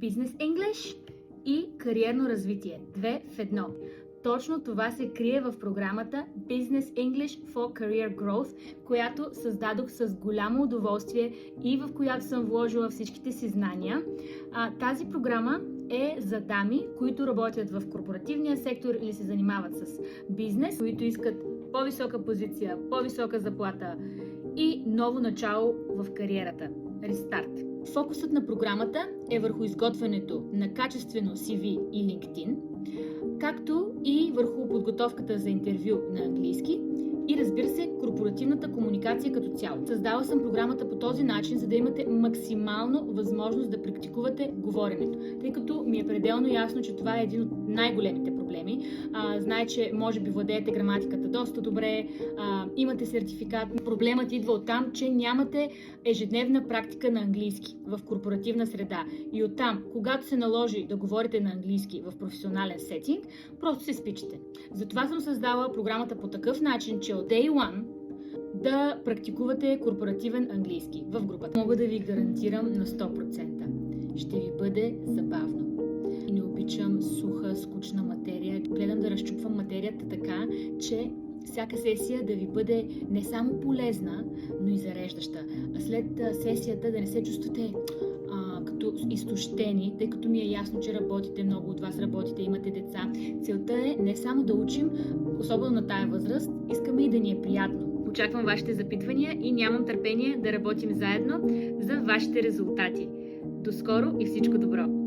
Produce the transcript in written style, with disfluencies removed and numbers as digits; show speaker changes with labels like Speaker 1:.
Speaker 1: Business English и кариерно развитие. Две в едно. Точно това се крие в програмата Business English for Career Growth, която създадох с голямо удоволствие и в която съм вложила всичките си знания. Тази програма е за дами, които работят в корпоративния сектор или се занимават с бизнес, които искат по-висока позиция, по-висока заплата и ново начало в кариерата. Рестарт. Фокусът на програмата е върху изготвянето на качествено CV и LinkedIn, както и върху подготовката за интервю на английски и, разбира се, корпоративната комуникация като цяло. Създала съм програмата по този начин, за да имате максимално възможност да практикувате говоренето, тъй като ми е пределно ясно, че това е един от най-големите проблеми. Знае, че може би владеете граматиката доста добре, имате сертификат. Проблемът идва оттам, че нямате ежедневна практика на английски в корпоративна среда. И оттам, когато се наложи да говорите на английски в професионален сетинг, просто се спичате. Затова съм създала програмата по такъв начин, че от Day One да практикувате корпоративен английски в групата. Мога да ви гарантирам на 100%. Ще ви бъде забавно. И не обичам суха, скучна материя. Гледам да разчупвам материята така, че всяка сесия да ви бъде не само полезна, но и зареждаща. А след сесията да не се чувствате като изтощени, тъй като ми е ясно, че работите, много от вас работите, имате деца. Целта е не само да учим, особено на тая възраст, искаме и да ни е приятно. Очаквам вашите запитвания и нямам търпение да работим заедно за вашите резултати. До скоро и всичко добро!